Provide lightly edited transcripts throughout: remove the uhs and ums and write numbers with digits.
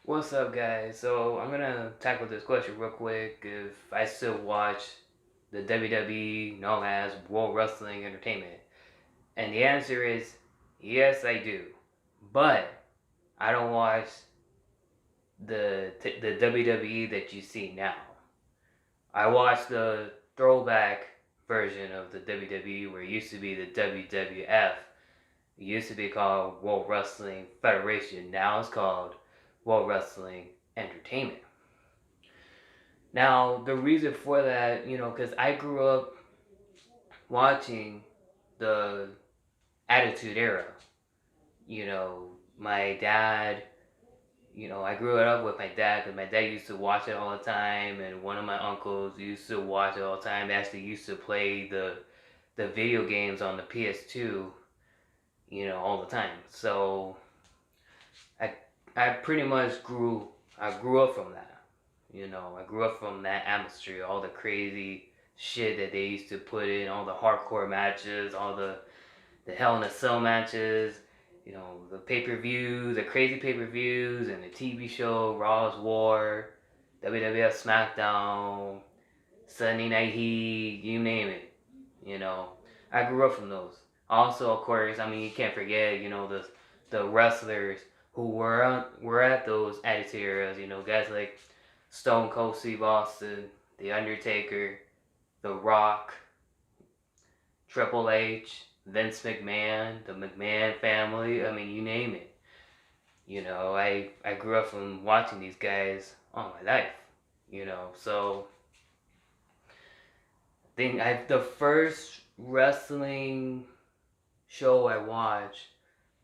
What's up, guys? So I'm gonna tackle this question real quick. If I still watch the WWE known as World Wrestling Entertainment, and the answer is yes, I do. But I don't watch the WWE that you see now. I watch the throwback version of the WWE where it used to be the WWF. It used to be called World Wrestling Federation. Now it's called World Wrestling Entertainment. Now, the reason for that, because I grew up watching the Attitude Era. My dad, I grew up with my dad because my dad used to watch it all the time, and one of my uncles used to watch it all the time. They actually used to play the video games on the PS2, all the time. So I I pretty much I grew up from that. I grew up from that atmosphere, all the crazy shit that they used to put in, all the hardcore matches, all the Hell in a Cell matches, the pay-per-views, the crazy pay-per-views, and the TV show, Raw's War, WWF SmackDown, Sunday Night Heat, you name it. You know, I grew up from those. Also, of course, I mean, you can't forget, the wrestlers who were at those attitude eras. Guys like Stone Cold Steve Austin, The Undertaker, The Rock, Triple H, Vince McMahon, the McMahon family. I mean, you name it. I grew up from watching these guys all my life. So the first wrestling show I watched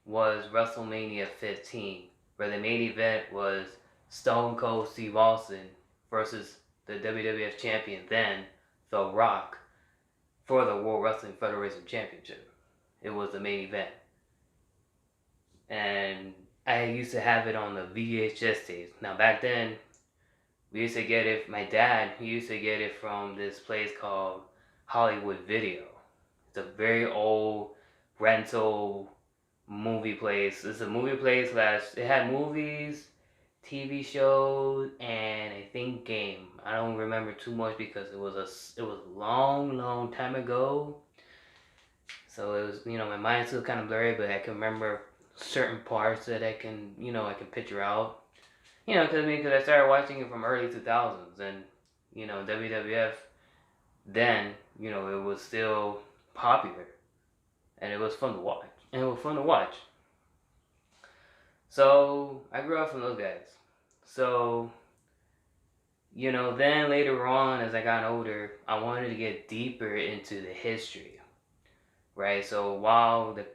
was WrestleMania 15, where the main event was Stone Cold Steve Austin versus the WWF champion then, The Rock, for the World Wrestling Federation Championship. It was the main event. And I used to have it on the VHS tapes. Now, back then, we used to get it, my dad, he used to get it from this place called Hollywood Video. It's a very old rental movie place. It's a movie place that it had movies, TV shows, and I think game. I don't remember too much because it was a long time ago. So it was, my mind's still kind of blurry, but I can remember certain parts that I can picture out. Because I started watching it from early 2000s, and WWF then, it was still popular, and it was fun to watch. So I grew up from those guys. So then later on, as I got older, I wanted to get deeper into the history, right? So while that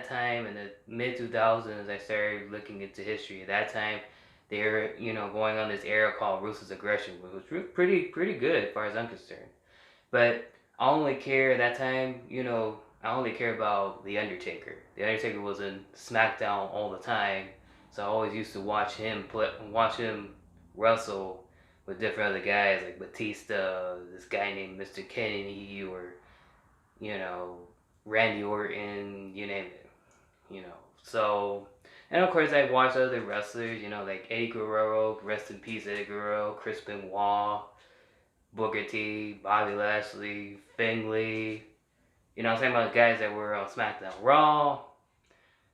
time in the mid 2000s, I started looking into history. At that time, they were going on this era called Ruthless Aggression, which was pretty good as far as I'm concerned. But I only care at that time, I only care about The Undertaker. The Undertaker was in SmackDown all the time, so I always used to watch him wrestle with different other guys like Batista, this guy named Mr. Kennedy, or you know Randy Orton, you name it. So, and of course I watched other wrestlers, like Eddie Guerrero, rest in peace Eddie Guerrero, Chris Benoit, Booker T, Bobby Lashley, Finlay. I'm talking about guys that were on SmackDown. Raw,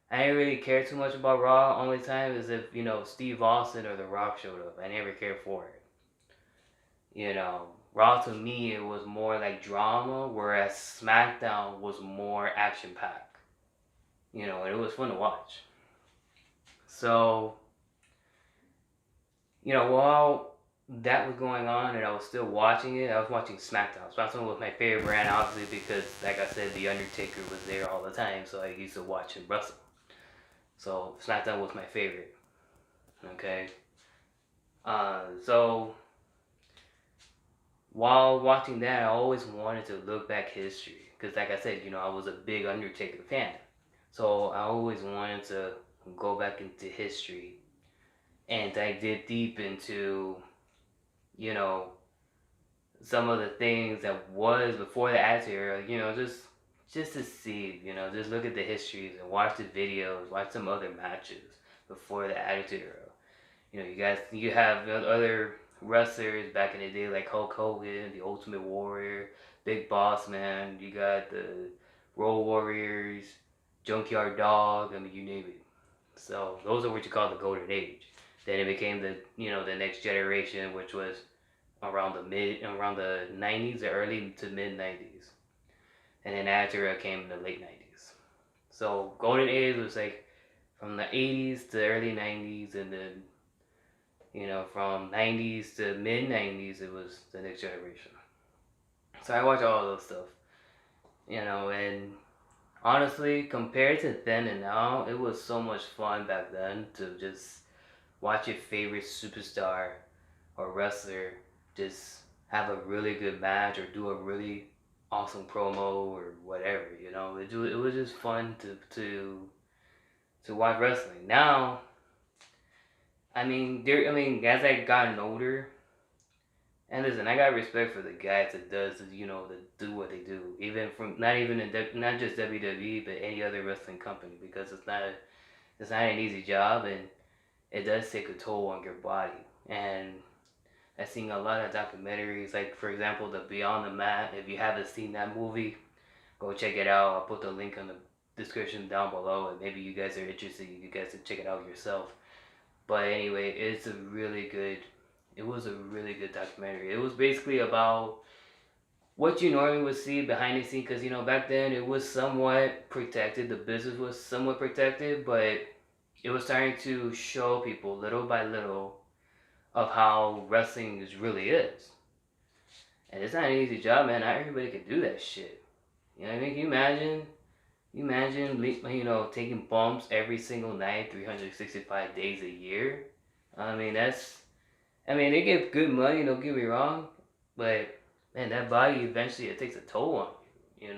I didn't really care too much about Raw. Only time is if, Steve Austin or The Rock showed up. I never cared for it. Raw to me, it was more like drama, whereas SmackDown was more action packed. And it was fun to watch. So, while that was going on and I was still watching it, I was watching SmackDown. SmackDown was my favorite brand, obviously, because, like I said, The Undertaker was there all the time, so I used to watch him wrestle. So, SmackDown was my favorite. Okay? So, while watching that, I always wanted to look back history. Because, like I said, I was a big Undertaker fan. So, I always wanted to go back into history. And I did deep into some of the things that was before the Attitude Era, just to see, just look at the histories and watch the videos, watch some other matches before the Attitude Era. You have other wrestlers back in the day like Hulk Hogan, the Ultimate Warrior, Big Boss Man. You got the Road Warriors, Junkyard Dog. I mean, you name it. So those are what you call the golden age. Then it became the next generation, which was around the 90s, the early to mid 90s, and then after it came in the late 90s. So golden age was like from the 80s to early 90s, and then from 90s to mid 90s, it was the next generation. So I watch all those stuff, and honestly, compared to then and now, it was so much fun back then to just watch your favorite superstar or wrestler just have a really good match or do a really awesome promo or whatever. It was just fun to watch wrestling. Now, as I gotten older, and listen, I got respect for the guys that do what they do, even from not just WWE, but any other wrestling company, because it's not an easy job, and it does take a toll on your body. And I've seen a lot of documentaries, like for example, the Beyond the Mat. If you haven't seen that movie, go check it out. I'll put the link in the description down below, and maybe you guys are interested. You guys can check it out yourself. But anyway, it was a really good documentary. It was basically about what you normally would see behind the scenes, because back then it was somewhat protected. The business was somewhat protected, but it was starting to show people little by little of how wrestling really is. And it's not an easy job, man. Not everybody can do that shit. You know what I mean? Can you imagine? Taking bumps every single night, 365 days a year. I mean, they get good money. Don't get me wrong, but man, that body eventually it takes a toll on you.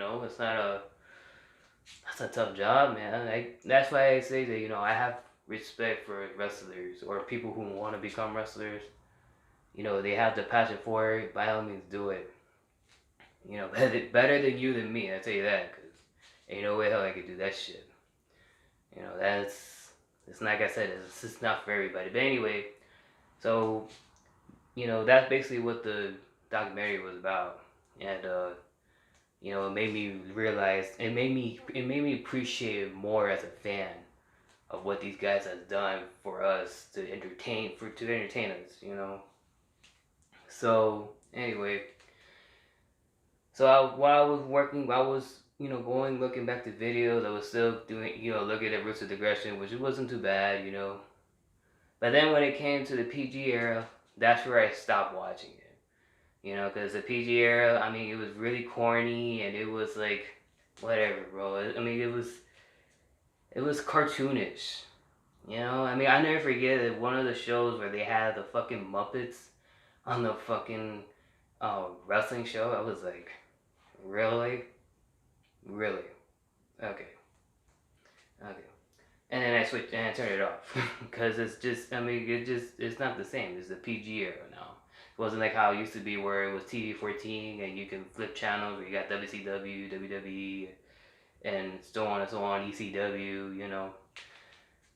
That's a tough job, man. That's why I say that I have respect for wrestlers or people who want to become wrestlers. They have the passion for it. By all means, do it. Better than you than me. I tell you that, cause ain't no way hell I could do that shit. It's like I said, it's just not for everybody. But anyway, so that's basically what the documentary was about, and it made me realize, it made me appreciate it more as a fan of what these guys have done for us to entertain us. So anyway, while I was working, I was going looking back to videos. I was still doing looking at Roots of Digression, which it wasn't too bad. But then when it came to the PG era, that's where I stopped watching it. Because the PG era, I mean, it was really corny, and it was like whatever, bro. I mean, it was cartoonish. I mean, I never forget that one of the shows where they had the fucking Muppets on the fucking wrestling show. I was like, really? Really? Okay. Okay. And then I switched and I turned it off. Because it's not the same. It's the PG era now. It wasn't like how it used to be where it was TV 14 and you can flip channels where you got WCW, WWE, and so on, ECW.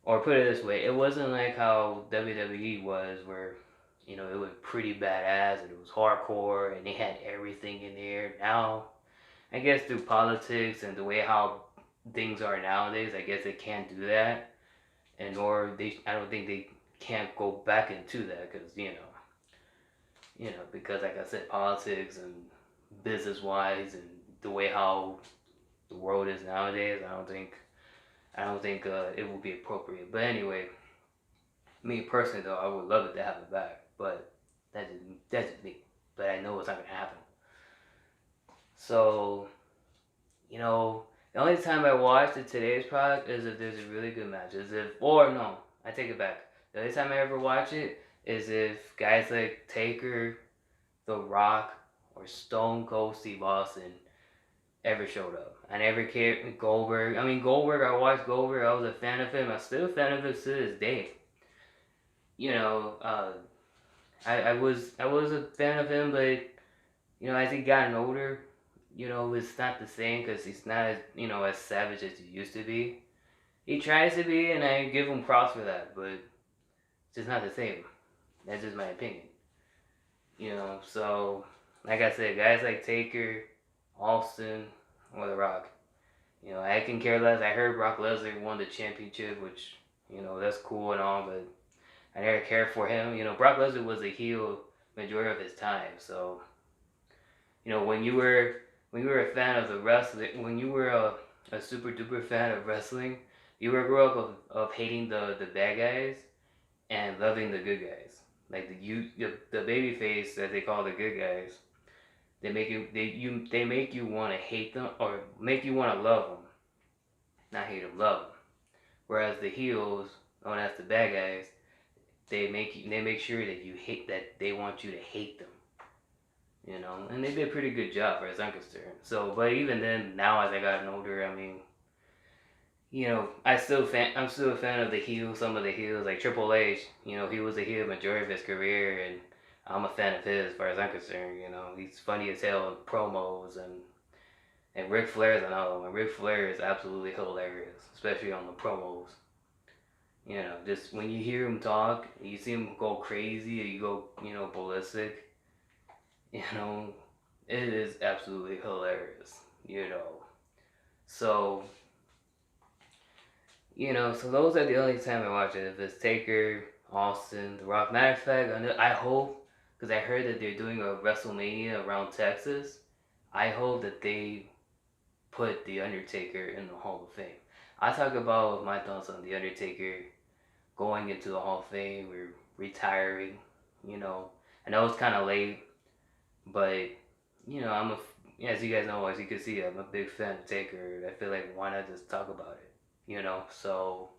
Or put it this way, it wasn't like how WWE was where it was pretty badass and it was hardcore and they had everything in there. Now, I guess through politics and the way how things are nowadays, I guess they can't do that, and I don't think they can't go back into that because because like I said, politics and business wise and the way how the world is nowadays, I don't think it will be appropriate. But anyway, me personally though, I would love it to have it back, but that's just me. But I know it's not gonna happen. So, the only time I watch today's product is if there's a really good match. Or no, I take it back. The only time I ever watch it is if guys like Taker, The Rock, or Stone Cold Steve Austin ever showed up. I never cared Goldberg. I mean Goldberg, I watched Goldberg, I was a fan of him. I'm still a fan of him to this day. I was a fan of him, but as he gotten older, it's not the same because he's not as savage as he used to be. He tries to be, and I give him props for that, but It's just not the same. That's just my opinion. So like I said, guys like Taker, Austin, or The Rock. I can care less. I heard Brock Lesnar won the championship, which that's cool and all, but I never cared for him. Brock Lesnar was a heel majority of his time. So when you were a fan of the wrestling, when you were a super duper fan of wrestling, you were grew up of hating the bad guys and loving the good guys. Like the baby face that they call the good guys. They make you want to hate them or make you want to love them, not hate them, love them. Whereas the heels, known as the bad guys, they make sure that you hate that they want you to hate them. And they did a pretty good job as I'm concerned. So, but even then, now as I gotten older, I mean, I'm still a fan of the heels. Some of the heels, like Triple H, he was a heel majority of his career, and I'm a fan of his as far as I'm concerned. He's funny as hell in promos, and Ric Flair's another one. Ric Flair is absolutely hilarious, especially on the promos. Just when you hear him talk, you see him go crazy, or you go, ballistic. You know, it is absolutely hilarious. So so those are the only time I watch it. If it's Taker, Austin, The Rock. Matter of fact, I hope, because I heard that they're doing a WrestleMania around Texas. I hope that they put The Undertaker in the Hall of Fame. I talk about my thoughts on The Undertaker going into the Hall of Fame or retiring. I know it's kind of late, but as you guys know, as you can see, I'm a big fan of Taker. I feel like why not just talk about it? So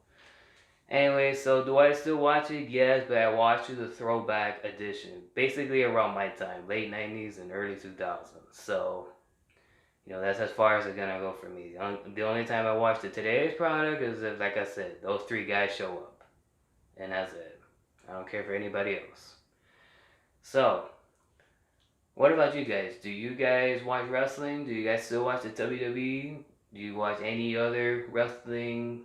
anyway, so do I still watch it? Yes, but I watch it the throwback edition, basically around my time, late '90s and early 2000s. So that's as far as it's gonna go for me. The only time I watch the today's product is if, like I said, those three guys show up, and that's it. I don't care for anybody else. So, what about you guys? Do you guys watch wrestling? Do you guys still watch the WWE? Do you watch any other wrestling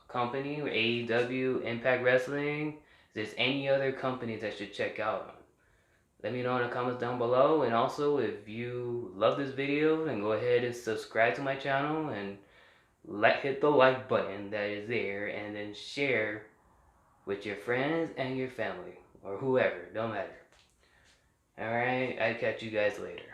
company? AEW, Impact Wrestling? Is there any other company that should check out? Let me know in the comments down below. And also, if you love this video, then go ahead and subscribe to my channel and hit the like button that is there, and then share with your friends and your family or whoever. Don't matter. Alright, I'll catch you guys later.